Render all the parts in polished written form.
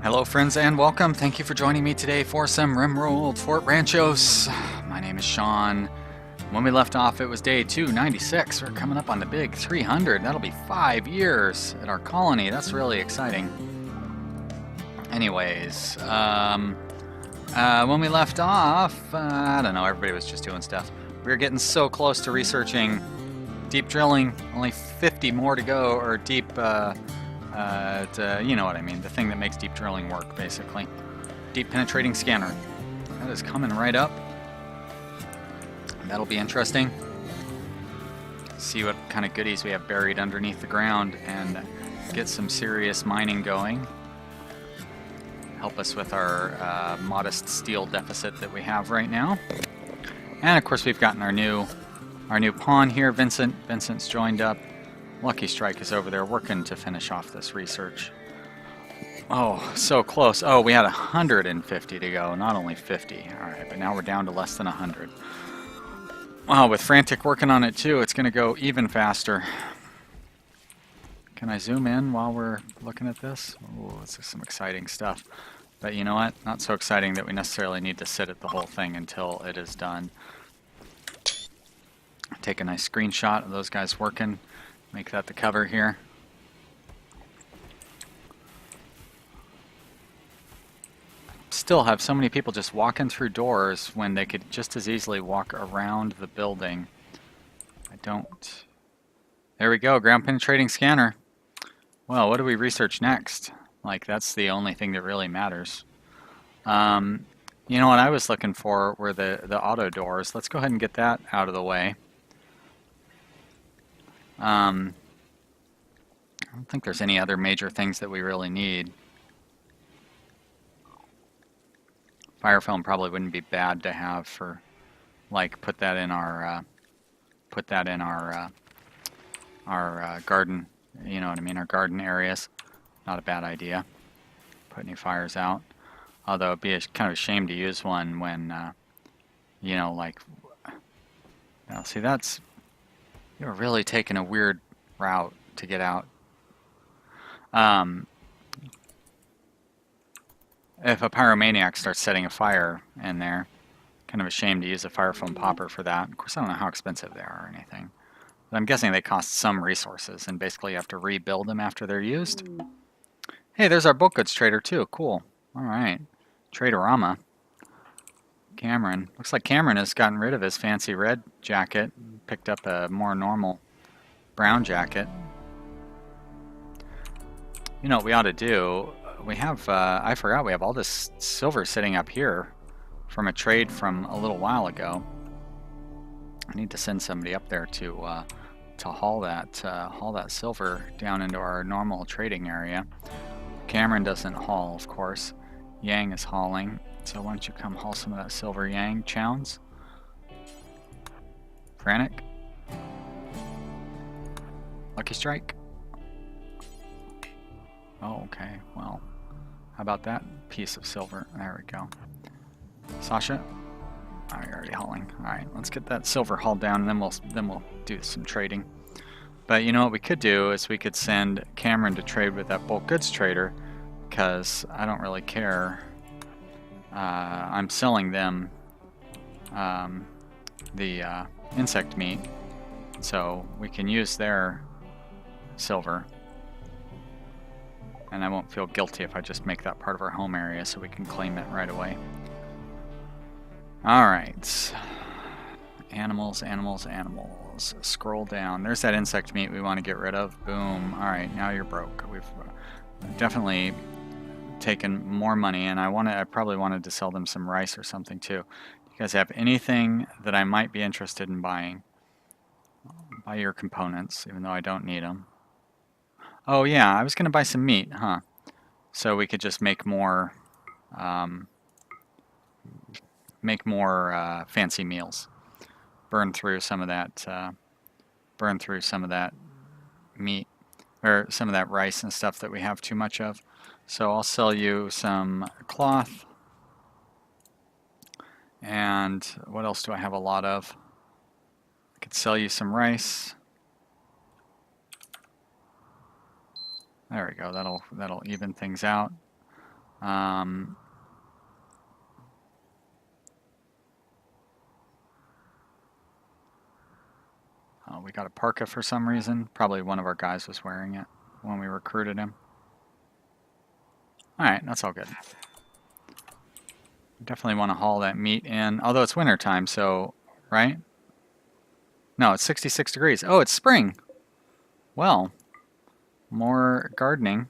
Hello friends and welcome. Thank you for joining me today for some Rimworld Fort Ranchos. My name is Sean. When we left off it was day 296. We're coming up on the big 300. That'll be 5 years at our colony. That's really exciting. Anyways, when we left off, I don't know, everybody was just doing stuff. We were getting so close to researching deep drilling. Only 50 more to go, or deep... you know what I mean, the thing that makes deep drilling work, basically. Deep penetrating scanner. That is coming right up. That'll be interesting. See what kind of goodies we have buried underneath the ground and get some serious mining going. Help us with our modest steel deficit that we have right now. And of course we've gotten our new pawn here, Vincent. Vincent's joined up. Lucky Strike is over there working to finish off this research. Oh, so close. Oh, we had 150 to go, not only 50. Alright, but now we're down to less than 100. Wow, with Frantic working on it too, it's going to go even faster. Can I zoom in while we're looking at this? Oh, this is some exciting stuff. But you know what? Not so exciting that we necessarily need to sit at the whole thing until it is done. Take a nice screenshot of those guys working. Make that the cover here. Still have so many people just walking through doors when they could just as easily walk around the building. I don't... There we go, ground penetrating scanner. Well, what do we research next? Like, that's the only thing that really matters. You know what I was looking for were the auto doors. Let's go ahead and get that out of the way. I don't think there's any other major things that we really need. Fire film probably wouldn't be bad to have for, like, put that in our garden. You know what I mean? Our garden areas. Not a bad idea. Put any fires out. Although it'd be kind of a shame to use one when, you know, like. Now, see, that's. You're really taking a weird route to get out. If a pyromaniac starts setting a fire in there, kind of a shame to use a fire foam popper for that. Of course, I don't know how expensive they are or anything. But I'm guessing they cost some resources, and basically you have to rebuild them after they're used. Hey, there's our bulk goods trader too. Cool. All right. Traderama. Cameron. Looks like Cameron has gotten rid of his fancy red jacket, picked up a more normal brown jacket. You know what we ought to do? We have, I forgot, we have all this silver sitting up here from a trade from a little while ago. I need to send somebody up there to haul that silver down into our normal trading area. Cameron doesn't haul, of course. Yang is hauling, so why don't you come haul some of that silver, Yang Chowns? Frantic. Lucky Strike. Oh, okay, well, how about that piece of silver? There we go. Sasha? Oh, you're already hauling. Alright, let's get that silver hauled down, and then we'll do some trading. But you know what we could do is we could send Cameron to trade with that bulk goods trader, because I don't really care. I'm selling them the insect meat, so we can use their silver. And I won't feel guilty if I just make that part of our home area so we can claim it right away. Alright. Animals, animals, animals. Scroll down. There's that insect meat we want to get rid of. Boom. Alright, now you're broke. We've definitely taken more money, and I probably wanted to sell them some rice or something too. You guys have anything that I might be interested in buying? Buy your components, even though I don't need them. Oh yeah, I was going to buy some meat, huh? So we could just make more fancy meals. Burn through some of that meat, or some of that rice and stuff that we have too much of. So I'll sell you some cloth. And what else do I have a lot of? I could sell you some rice. There we go. That'll even things out. Um, oh, we got a parka for some reason. Probably one of our guys was wearing it when we recruited him. Alright, that's all good. Definitely want to haul that meat in, although it's winter time, so, right? No, it's 66 degrees. Oh, it's spring. Well, more gardening.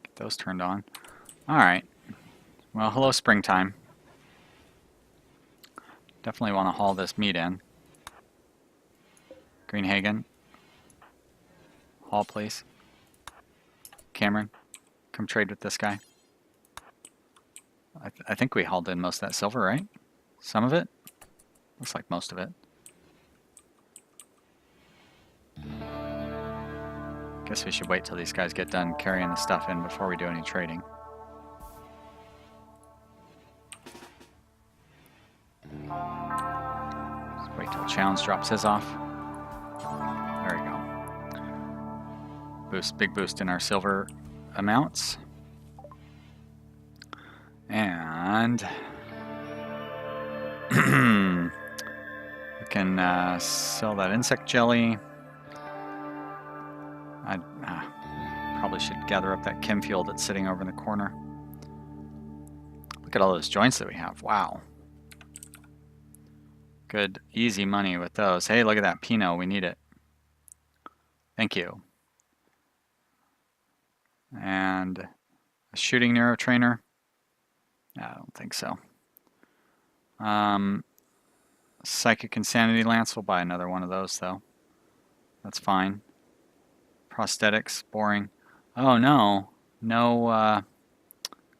Get those turned on. Alright. Well, hello springtime. Definitely want to haul this meat in. Greenhagen. Haul, please. Cameron, come trade with this guy. I think we hauled in most of that silver, right? Some of it? Looks like most of it. Guess we should wait till these guys get done carrying the stuff in before we do any trading. Just wait till Challenge drops his off. There we go. Boost, big boost in our silver amounts. And we can sell that insect jelly. I probably should gather up that chem fuel that's sitting over in the corner. Look at all those joints that we have. Wow. Good, easy money with those. Hey, look at that Pinot. We need it. Thank you. And a shooting neurotrainer. I don't think so. Psychic Insanity Lance. We'll buy another one of those, though. That's fine. Prosthetics. Boring. Oh, no. No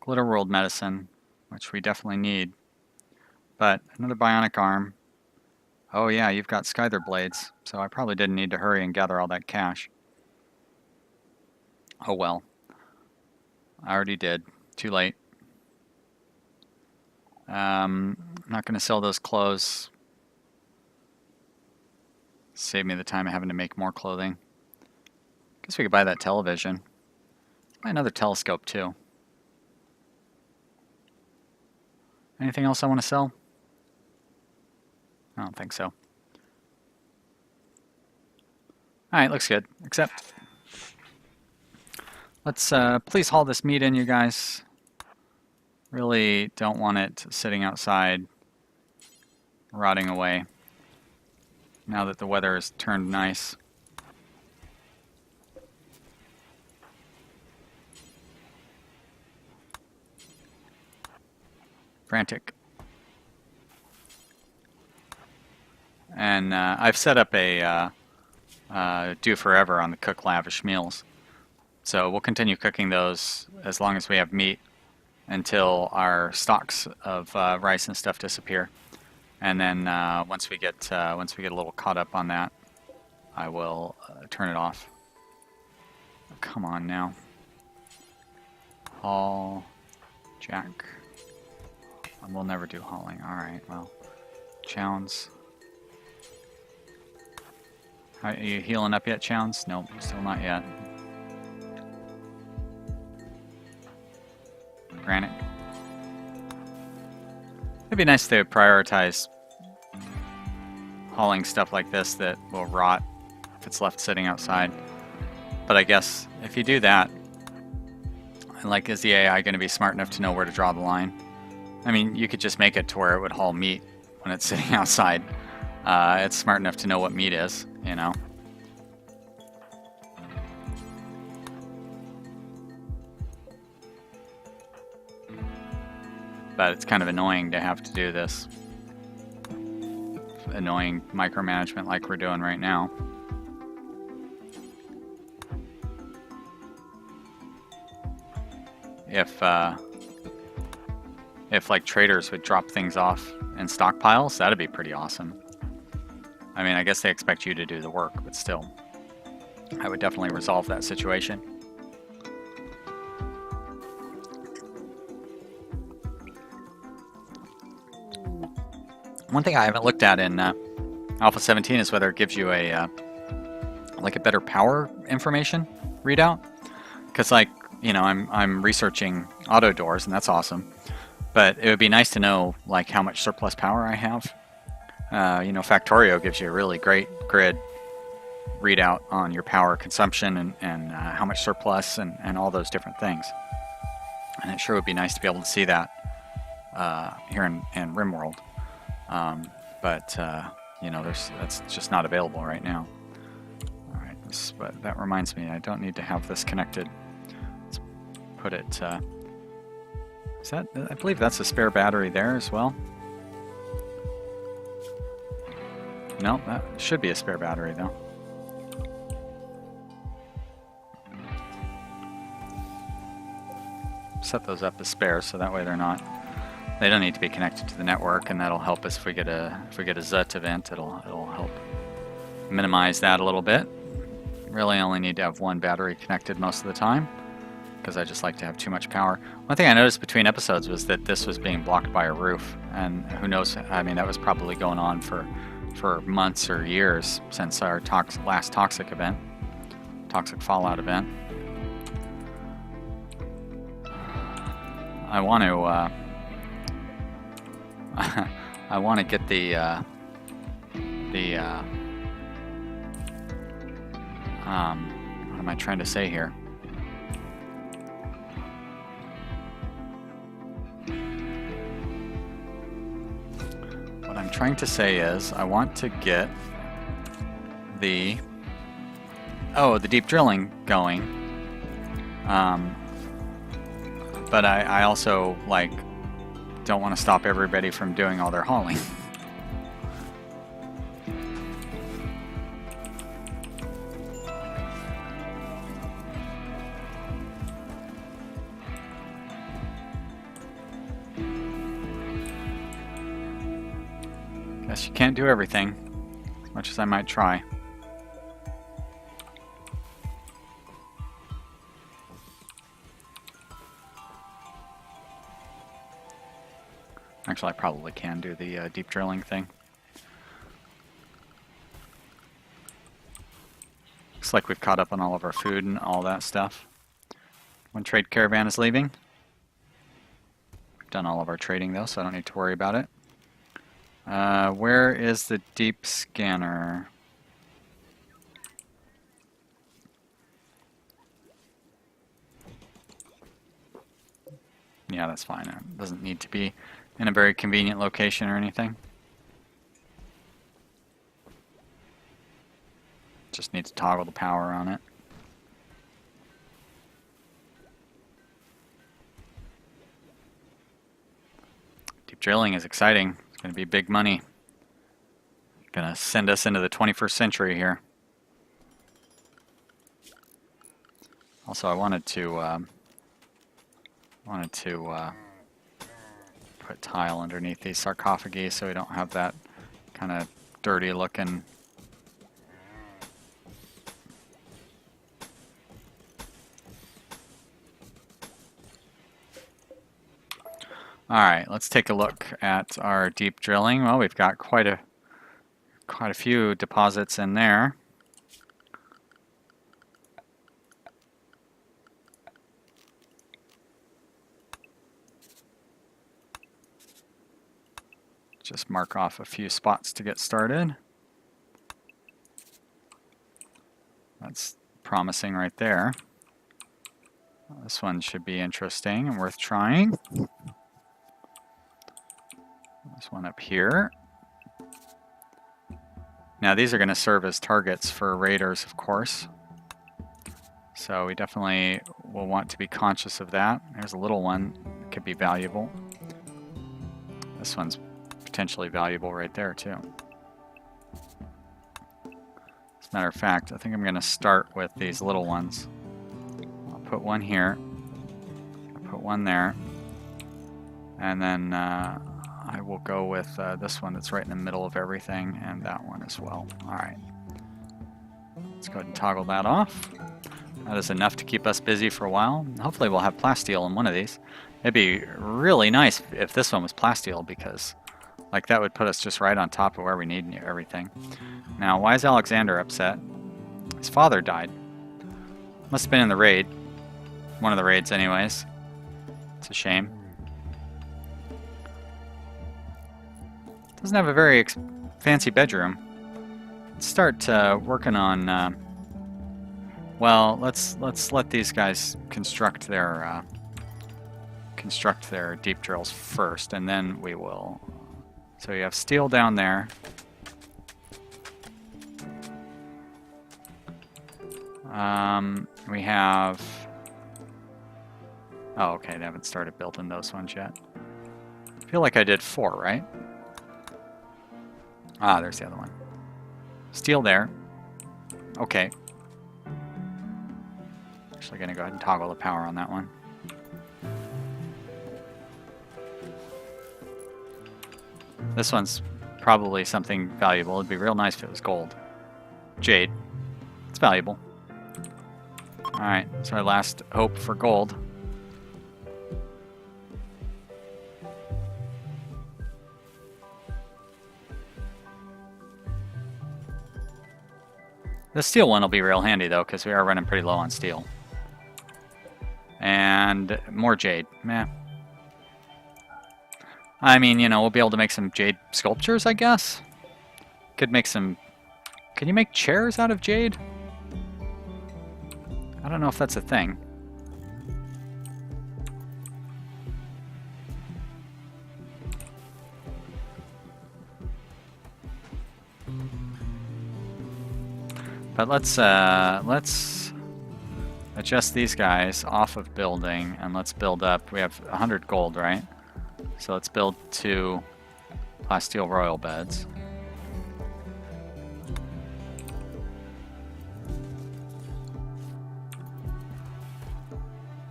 Glitter World medicine, which we definitely need. But another bionic arm. Oh, yeah, you've got Skyther blades, so I probably didn't need to hurry and gather all that cash. Oh, well. I already did. Too late. I'm not going to sell those clothes. Save me the time of having to make more clothing. Guess we could buy that television. Buy another telescope too. Anything else I want to sell? I don't think so. Alright, looks good. Except, let's please haul this meat in, you guys. Really don't want it sitting outside, rotting away, now that the weather has turned nice. Frantic. And I've set up a do forever on the cook lavish meals. So we'll continue cooking those as long as we have meat until our stocks of rice and stuff disappear. And then once we get a little caught up on that, I will turn it off. Oh, come on now. Haul, Jack. We'll never do hauling. All right. Well, Chowns. Are you healing up yet, Chowns? Nope, still not yet. Granite. It'd be nice to prioritize hauling stuff like this that will rot if it's left sitting outside. But I guess if you do that, like, is the AI going to be smart enough to know where to draw the line? I mean, you could just make it to where it would haul meat when it's sitting outside. It's smart enough to know what meat is, you know? But it's kind of annoying to have to do this. Annoying micromanagement like we're doing right now. If like traders would drop things off in stockpiles, that'd be pretty awesome. I mean, I guess they expect you to do the work, but still, I would definitely resolve that situation. One thing I haven't looked at in Alpha 17 is whether it gives you a like a better power information readout. Because like, you know, I'm researching auto doors, and that's awesome. But it would be nice to know like how much surplus power I have. You know, Factorio gives you a really great grid readout on your power consumption and how much surplus and all those different things. And it sure would be nice to be able to see that here in Rimworld. But you know, that's just not available right now. All right, but that reminds me, I don't need to have this connected. Let's put it. Is that? I believe that's a spare battery there as well. No, that should be a spare battery though. Set those up as spares so that way they don't need to be connected to the network, and that'll help us if we get a ZUT event. It'll help minimize that a little bit. Really only need to have one battery connected most of the time, because I just like to have too much power. One thing I noticed between episodes was that this was being blocked by a roof, and who knows, I mean, that was probably going on for months or years since our last toxic fallout event. I want to I want to get what am I trying to say here? What I'm trying to say is I want to get the deep drilling going. But I also like don't want to stop everybody from doing all their hauling. Guess you can't do everything, as much as I might try. Actually, I probably can do the deep drilling thing. Looks like we've caught up on all of our food and all that stuff. One trade caravan is leaving. We've done all of our trading though, so I don't need to worry about it. Where is the deep scanner? Yeah, that's fine. It doesn't need to be in a very convenient location or anything. Just need to toggle the power on it. Deep drilling is exciting. It's going to be big money. Going to send us into the 21st century here. Also, I wanted to put tile underneath these sarcophagi so we don't have that kind of dirty looking Alright, let's take a look at our deep drilling. Well, we've got quite a few deposits in there. Just mark off a few spots to get started. That's promising right there. This one should be interesting and worth trying. This one up here. Now these are going to serve as targets for raiders, of course. So we definitely will want to be conscious of that. There's a little one that could be valuable. This one's potentially valuable right there too. As a matter of fact, I think I'm going to start with these little ones. I'll put one here, I'll put one there, and then I will go with this one that's right in the middle of everything, and that one as well. Alright. Let's go ahead and toggle that off. That is enough to keep us busy for a while. Hopefully we'll have plasteel in one of these. It'd be really nice if this one was plasteel, because Like, that would put us just right on top of where we need everything. Now, why is Alexander upset? His father died. Must have been in the raid. One of the raids, anyways. It's a shame. Doesn't have a very fancy bedroom. Let's start working on... well, let's let these guys construct their deep drills first, and then we will. So you have steel down there. We have. Oh, okay. They haven't started building those ones yet. I feel like I did 4, right? Ah, there's the other one. Steel there. Okay. Actually gonna go ahead and toggle the power on that one. This one's probably something valuable. It'd be real nice if it was gold. Jade. It's valuable. Alright, it's our last hope for gold. The steel one will be real handy though, because we are running pretty low on steel. And more jade. Meh. I mean, you know, we'll be able to make some jade sculptures, I guess. Could make some... Can you make chairs out of jade? I don't know if that's a thing. But let's adjust these guys off of building, and let's build up. We have 100 gold, right? So let's build 2 plasteel royal beds.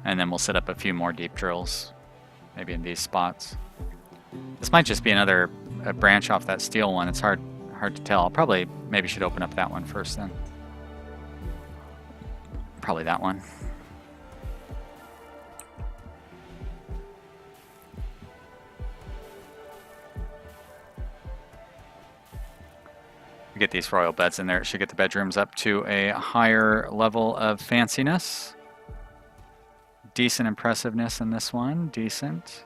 And then we'll set up a few more deep drills, maybe in these spots. This might just be another branch off that steel one. It's hard to tell. I'll probably maybe should open up that one first then. Probably that one. We get these royal beds in there. It should get the bedrooms up to a higher level of fanciness. Decent impressiveness in this one. Decent.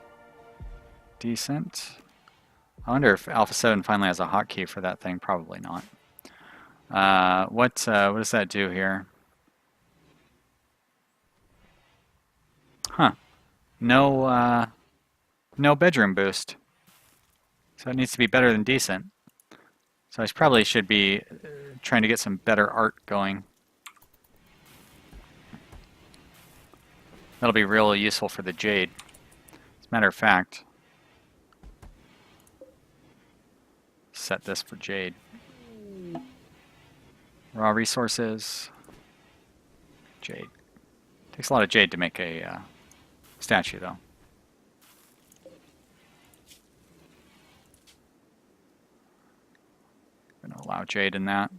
Decent. I wonder if Alpha 7 finally has a hotkey for that thing. Probably not. What does that do here? Huh. No bedroom boost. So it needs to be better than decent. So I probably should be trying to get some better art going. That'll be really useful for the jade. As a matter of fact, set this for jade. Raw resources. Jade. Takes a lot of jade to make a statue, though. I'm going to allow jade in that.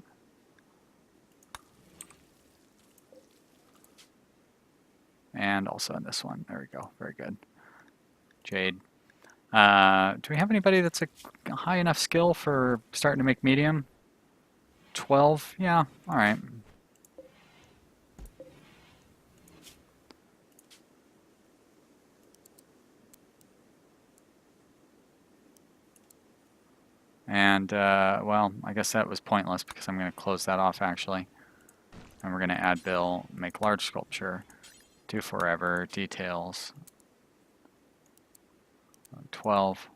And also in this one. There we go. Very good. Jade. Do we have anybody that's a high enough skill for starting to make medium? 12? Yeah. All right. And, well, I guess that was pointless because I'm going to close that off, actually. And we're going to add Bill, make large sculpture, do forever, details. 12.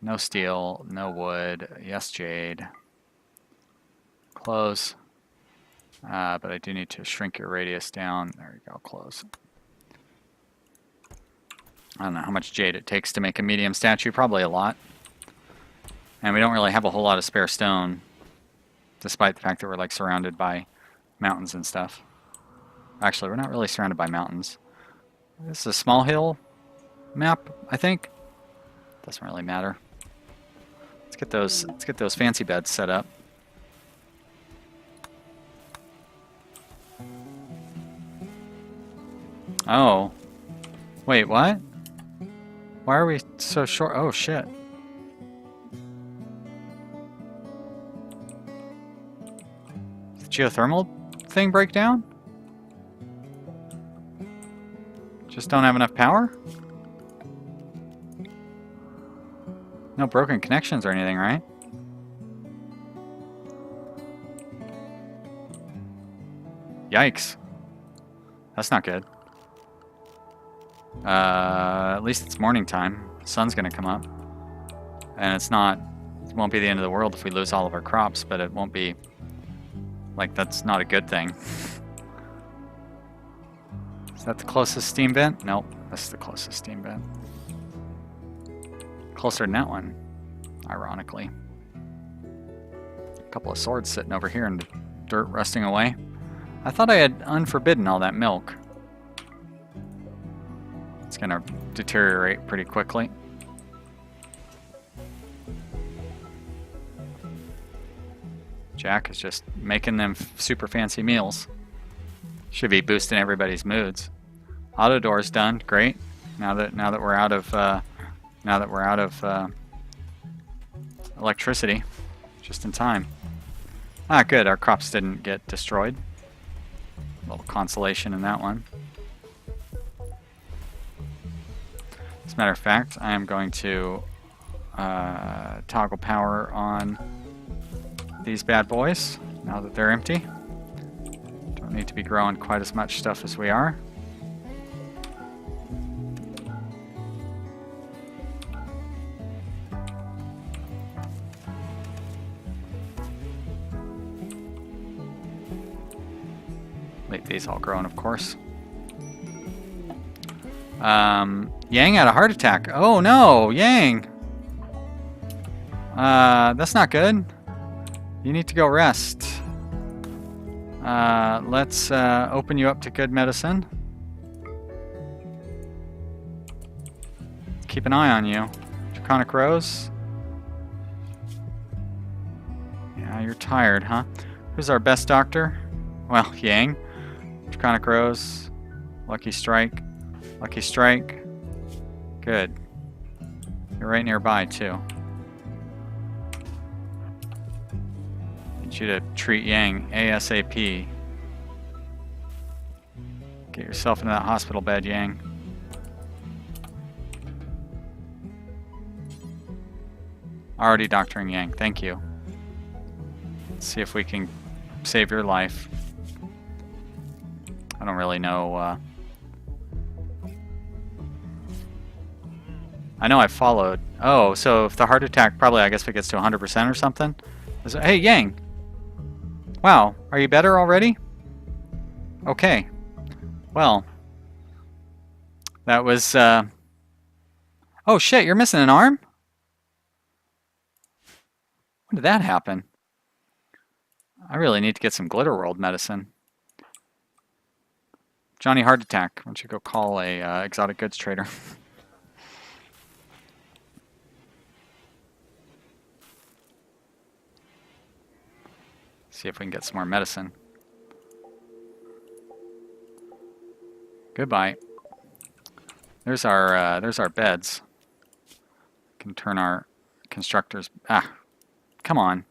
No steel, no wood, yes jade. Close. But I do need to shrink your radius down. There you go, close. I don't know how much jade it takes to make a medium statue, probably a lot. And we don't really have a whole lot of spare stone, despite the fact that we're like surrounded by mountains and stuff. Actually, we're not really surrounded by mountains. This is a small hill map, I think. Doesn't really matter. Let's get those fancy beds set up. Oh. Wait, what? Why are we so short? Oh shit. geothermal thing break down? Just don't have enough power? No broken connections or anything, right? Yikes. That's not good. At least it's morning time. The sun's gonna come up. And it won't be the end of the world if we lose all of our crops, but it won't be, like, that's not a good thing. Is that the closest steam vent? Nope, that's the closest steam vent. Closer than that one, ironically. A couple of swords sitting over here in the dirt rusting away. I thought I had unforbidden all that milk. It's gonna deteriorate pretty quickly. Jack is just making them super fancy meals. Should be boosting everybody's moods. Auto door's done, great. Now that we're out of electricity, just in time. Ah, good. Our crops didn't get destroyed. A little consolation in that one. As a matter of fact, I am going to toggle power on these bad boys now that they're empty. Don't need to be growing quite as much stuff as we are. Leave these all growing, of course. Yang had a heart attack. Oh no, Yang! That's not good. You need to go rest. Let's open you up to good medicine. Keep an eye on you. Draconic Rose. Yeah, you're tired, huh? Who's our best doctor? Well, Yang. Draconic Rose. Lucky Strike. Lucky Strike. Good. You're right nearby, too. Need you to treat Yang ASAP. Get yourself into that hospital bed, Yang. Already doctoring Yang. Thank you. Let's see if we can save your life. I don't really know. I know I followed. Oh, so if the heart attack, probably I guess if it gets to 100% or something. Hey, Yang! Wow, are you better already? Okay. Well. That was, Oh shit, you're missing an arm? When did that happen? I really need to get some Glitter World medicine. Johnny Heart Attack. Why don't you go call a exotic goods trader? See if we can get some more medicine. Goodbye. There's our beds. Can turn our constructors. Ah, come on.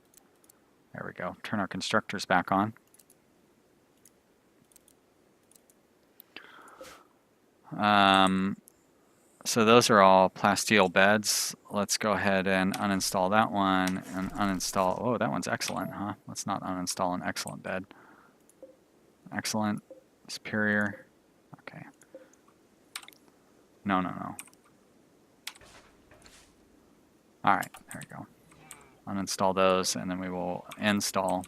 There we go. Turn our constructors back on. So those are all plasteel beds. Let's go ahead and uninstall that one and uninstall. Oh, that one's excellent, huh? Let's not uninstall an excellent bed. Excellent, superior. Okay. No. All right, there we go. Uninstall those, and then we will install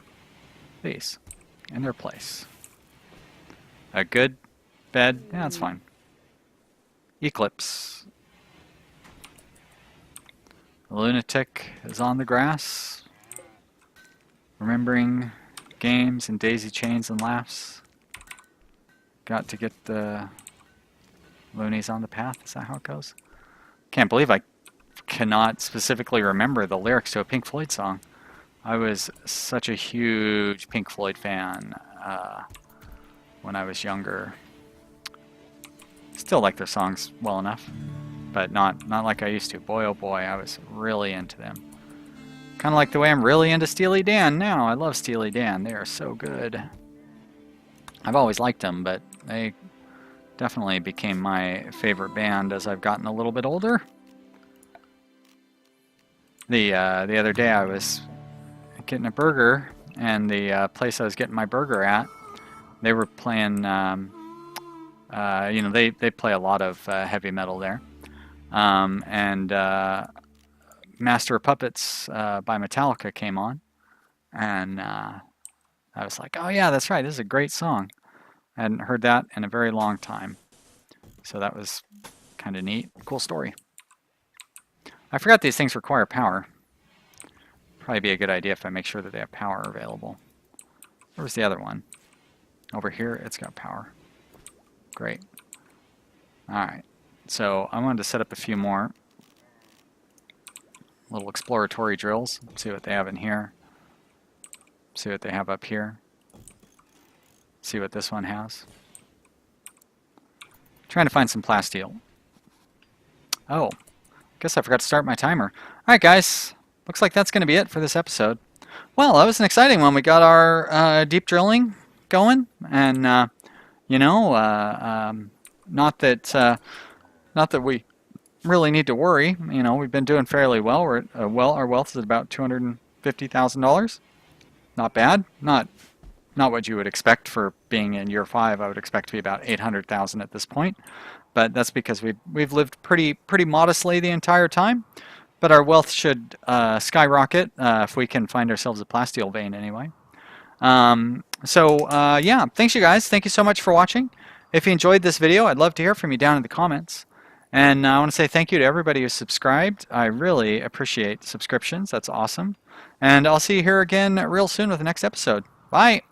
these in their place. A good bed, yeah, that's fine. Eclipse. The lunatic is on the grass, remembering games and daisy chains and laughs. Got to get the loonies on the path. Is that how it goes? Can't believe I cannot specifically remember the lyrics to a Pink Floyd song. I was such a huge Pink Floyd fan when I was younger. Still like their songs well enough, but not like I used to. Boy, oh boy, I was really into them. Kind of like the way I'm really into Steely Dan now. I love Steely Dan. They are so good. I've always liked them, but they definitely became my favorite band as I've gotten a little bit older. The other day I was getting a burger, and the place I was getting my burger at, they were playing, you know, they play a lot of heavy metal there. And Master of Puppets by Metallica came on, and I was like, oh yeah, that's right, this is a great song. I hadn't heard that in a very long time. So that was kind of neat. Cool story. I forgot these things require power. Probably be a good idea if I make sure that they have power available. Where's the other one? Over here, it's got power. Great. Alright, so I wanted to set up a few more little exploratory drills. See what they have in here. See what they have up here. See what this one has. Trying to find some plasteel. Oh, guess I forgot to start my timer. Alright guys, looks like that's going to be it for this episode. Well, that was an exciting one. We got our deep drilling going, and you know, not that we really need to worry. You know, we've been doing fairly well. We're at, our wealth is at about $250,000. Not bad. Not what you would expect for being in year 5. I would expect to be about 800,000 at this point. But that's because we've lived pretty modestly the entire time. But our wealth should skyrocket if we can find ourselves a plasteel vein anyway. Yeah, thanks you guys. Thank you so much for watching. If you enjoyed this video, I'd love to hear from you down in the comments. And I want to say thank you to everybody who subscribed. I really appreciate subscriptions. That's awesome. And I'll see you here again real soon with the next episode. Bye.